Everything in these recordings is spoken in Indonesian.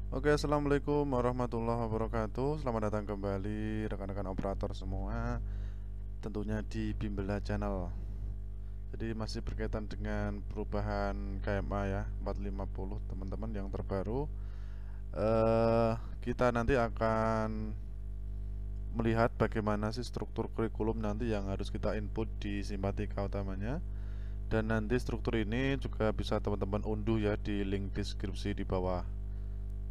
Oke, assalamualaikum warahmatullahi wabarakatuh. Selamat datang kembali rekan-rekan operator semua, tentunya di Bimbela Channel. Jadi masih berkaitan dengan perubahan KMA ya 450 teman-teman yang terbaru. Kita nanti akan melihat bagaimana sih struktur kurikulum nanti yang harus kita input di Simpatika utamanya. Dan nanti struktur ini juga bisa teman-teman unduh ya di link deskripsi di bawah.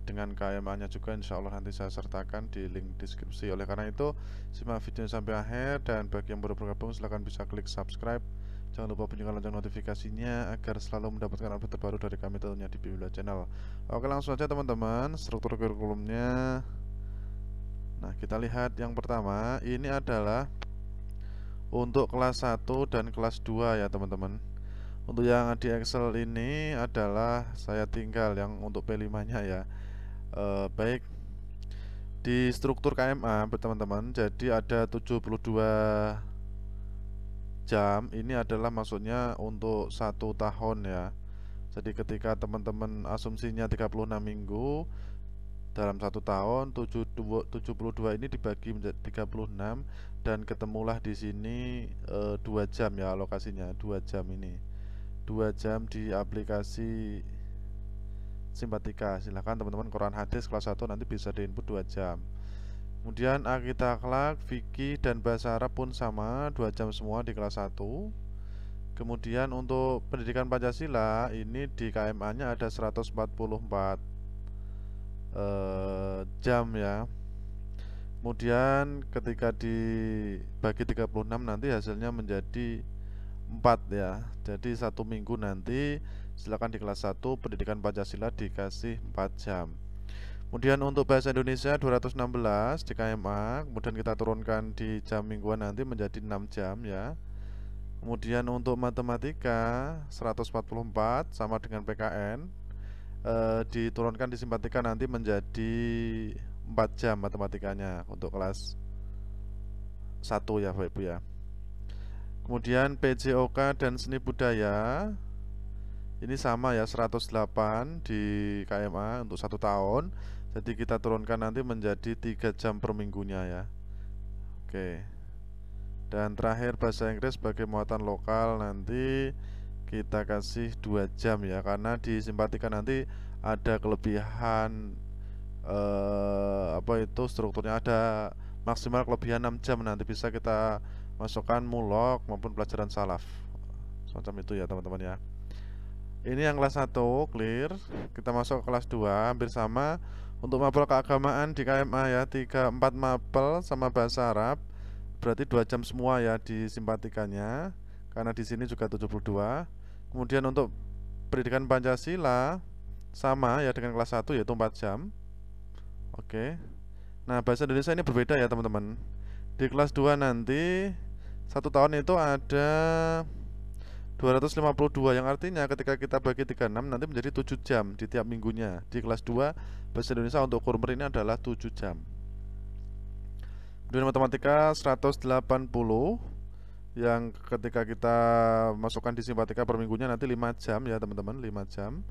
Dengan KMA-nya juga insya Allah nanti saya sertakan di link deskripsi. Oleh karena itu, simak videonya sampai akhir, dan bagi yang baru bergabung silahkan bisa klik subscribe. Jangan lupa bunyikan lonceng notifikasinya agar selalu mendapatkan update terbaru dari kami tentunya di Bimbela Channel. Oke, langsung aja teman-teman, struktur kurikulumnya. Nah, kita lihat yang pertama, ini adalah untuk kelas 1 dan kelas 2 ya teman-teman. Untuk yang di Excel ini adalah saya tinggal yang untuk P5-nya ya. Baik, di struktur KMA teman-teman, jadi ada 72 jam. Ini adalah maksudnya untuk 1 tahun ya. Jadi ketika teman-teman asumsinya 36 minggu dalam 1 tahun, 72 ini dibagi menjadi 36 dan ketemulah di sini 2 jam ya alokasinya, 2 jam ini. 2 jam di aplikasi Simpatika. Silahkan teman-teman Quran Hadis kelas 1 nanti bisa diinput 2 jam. Kemudian Akita Akhlak, Fikih, dan Bahasa Arab pun sama, 2 jam semua di kelas 1. Kemudian untuk pendidikan Pancasila ini di KMA-nya ada 144 jam ya. Kemudian ketika dibagi 36 nanti hasilnya menjadi 4 ya. Jadi 1 minggu nanti silakan di kelas 1 pendidikan Pancasila dikasih 4 jam. Kemudian untuk bahasa Indonesia 216 di KMA, kemudian kita turunkan di jam mingguan nanti menjadi 6 jam ya. Kemudian untuk matematika 144 sama dengan PKN, diturunkan di Simpatika nanti menjadi 4 jam matematikanya untuk kelas 1 ya Bapak Ibu ya. Kemudian PJOK dan seni budaya ini sama ya, 108 di KMA untuk 1 tahun. Jadi kita turunkan nanti menjadi 3 jam per minggunya ya. Oke. Dan terakhir bahasa Inggris sebagai muatan lokal nanti kita kasih 2 jam ya, karena di Simpatika nanti ada kelebihan apa itu strukturnya, ada maksimal kelebihan 6 jam, nanti bisa kita masukkan mulok maupun pelajaran salaf. Semacam itu ya teman-teman ya. Ini yang kelas 1 clear. Kita masuk ke kelas 2 hampir sama. Untuk mapel keagamaan di KMA ya, 3-4 mapel sama bahasa Arab. Berarti 2 jam semua ya di Simpatikanya. Karena di sini juga 72. Kemudian untuk pendidikan Pancasila sama ya dengan kelas 1 yaitu 4 jam. Oke. Nah, bahasa Indonesia ini berbeda ya teman-teman. Di kelas 2 nanti 1 tahun itu ada 252, yang artinya ketika kita bagi 36 nanti menjadi 7 jam di tiap minggunya. Di kelas 2 bahasa Indonesia untuk kurmer ini adalah 7 jam. Kemudian matematika 180, yang ketika kita masukkan di Simpatika per minggunya nanti 5 jam ya teman-teman, 5 jam.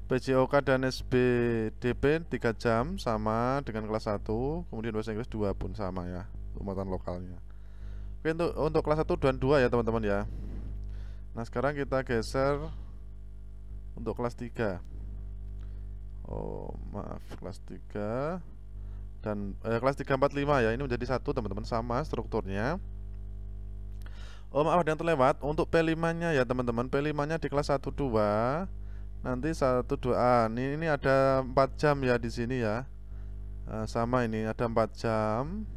PJOK dan SBDP 3 jam sama dengan kelas 1. Kemudian bahasa Inggris 2 pun sama ya, muatan lokalnya. Oke, untuk kelas 1 dan 2 ya teman-teman ya. Nah, sekarang kita geser untuk kelas 3. Oh, maaf, kelas 3 dan kelas 3, 4, 5 ya. Ini menjadi 1 teman-teman, sama strukturnya. Oh, maaf ada yang terlewat. Untuk P5-nya ya teman-teman. P5-nya di kelas 1 2. Nanti 1 2. Ini ada 4 jam ya di sini ya. Sama ini ada 4 jam.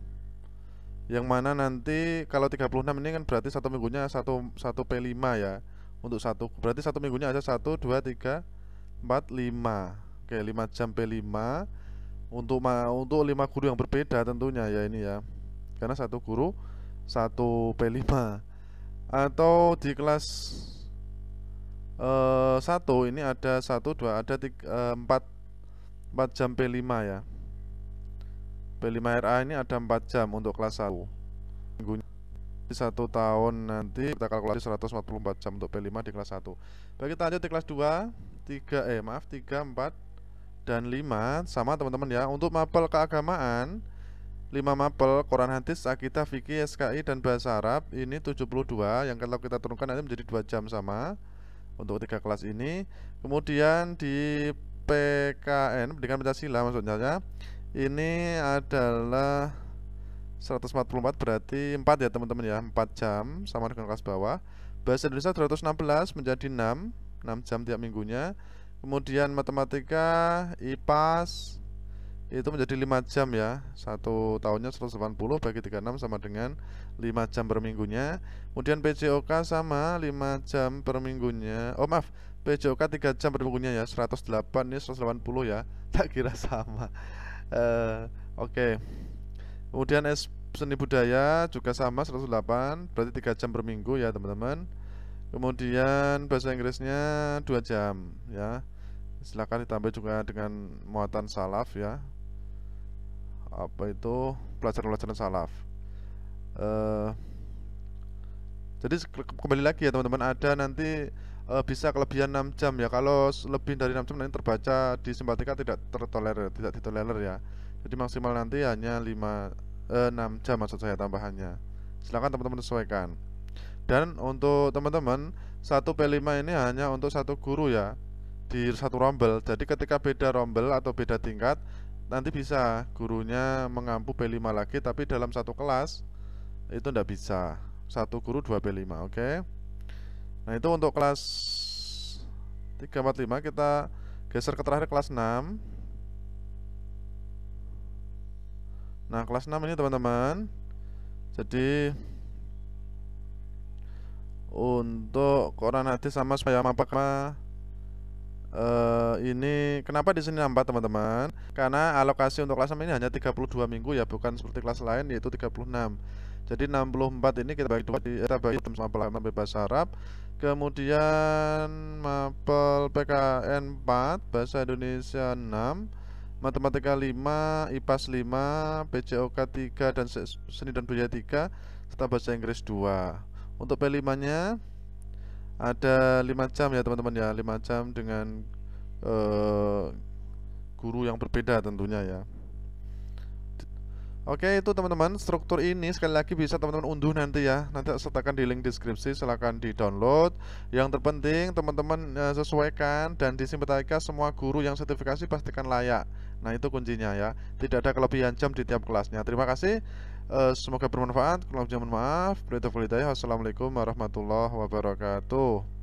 Yang mana nanti kalau 36 ini kan berarti 1 minggunya 1 P5 ya. Untuk 1 berarti 1 minggunya ada 1 2 3 4 5. Oke, 5 jam P5 untuk 5 guru yang berbeda tentunya ya ini ya. Karena 1 guru 1 P5. Atau di kelas 1 ini ada 1 2 ada 4 jam P5 ya. P5RA ini ada 4 jam untuk kelas 1. Minggunya 1 tahun nanti kita kalkulasi 144 jam untuk P5 di kelas 1. Baik, kita lanjut di kelas 2, 3 4 dan 5 sama teman-teman ya. Untuk mapel keagamaan 5 mapel Quran hadis, akidah, fikih, SKI dan bahasa Arab ini 72 yang kalau kita turunkan nanti menjadi 2 jam sama untuk 3 kelas ini. Kemudian di PKN pendidikan Pancasila maksudnya ya, ini adalah 144 berarti 4 ya teman-teman ya, 4 jam sama dengan kelas bawah. Bahasa Indonesia 216 menjadi 6 jam tiap minggunya. Kemudian matematika, IPAS itu menjadi 5 jam ya, 1 tahunnya 180 bagi 36 sama dengan 5 jam per minggunya. Kemudian PJOK sama 5 jam per minggunya. Oh maaf, PJOK 3 jam per minggunya ya, 108 ini 180 ya. Tak kira sama. Oke. Kemudian seni budaya juga sama 108, berarti 3 jam per minggu ya teman-teman. Kemudian bahasa Inggrisnya 2 jam ya. Silakan ditambah juga dengan muatan salaf ya. Apa itu pelajaran-pelajaran salaf. Jadi kembali lagi ya teman-teman, ada nanti bisa kelebihan 6 jam ya. Kalau lebih dari 6 jam nanti terbaca di Simpatika tidak ditolerir ya. Jadi maksimal nanti hanya 6 jam maksud saya tambahannya. Silakan teman-teman sesuaikan. Dan untuk teman-teman 1P5 ini hanya untuk satu guru ya, di satu rombel. Jadi ketika beda rombel atau beda tingkat, nanti bisa gurunya mengampu P5 lagi, tapi dalam satu kelas itu tidak bisa. Satu guru 2 P5, oke. Nah itu untuk kelas 3, 4, 5. Kita geser ke terakhir kelas 6. Nah kelas 6 ini teman-teman, jadi untuk Quran hadis sama supaya mapel ini kenapa di sini nampak teman-teman? Karena alokasi untuk kelas 6 ini hanya 32 minggu ya, bukan seperti kelas lain yaitu 36. Jadi 64 ini kita bagi mapel bahasa Arab, kemudian mapel PKN 4, bahasa Indonesia 6, matematika 5, IPAS 5, PJOK 3 dan seni dan budaya 3, serta bahasa Inggris 2. Untuk P5-nya ada 5 jam ya teman-teman ya, 5 jam dengan guru yang berbeda tentunya ya. Oke itu teman-teman, struktur ini sekali lagi bisa teman-teman unduh nanti ya. Nanti sertakan di link deskripsi, silahkan di download. Yang terpenting teman-teman sesuaikan, dan di Simpatika semua guru yang sertifikasi pastikan layak. Nah itu kuncinya ya, tidak ada kelebihan jam di tiap kelasnya. Terima kasih, semoga bermanfaat. Kalau mohon maaf. Wassalamualaikum warahmatullahi wabarakatuh.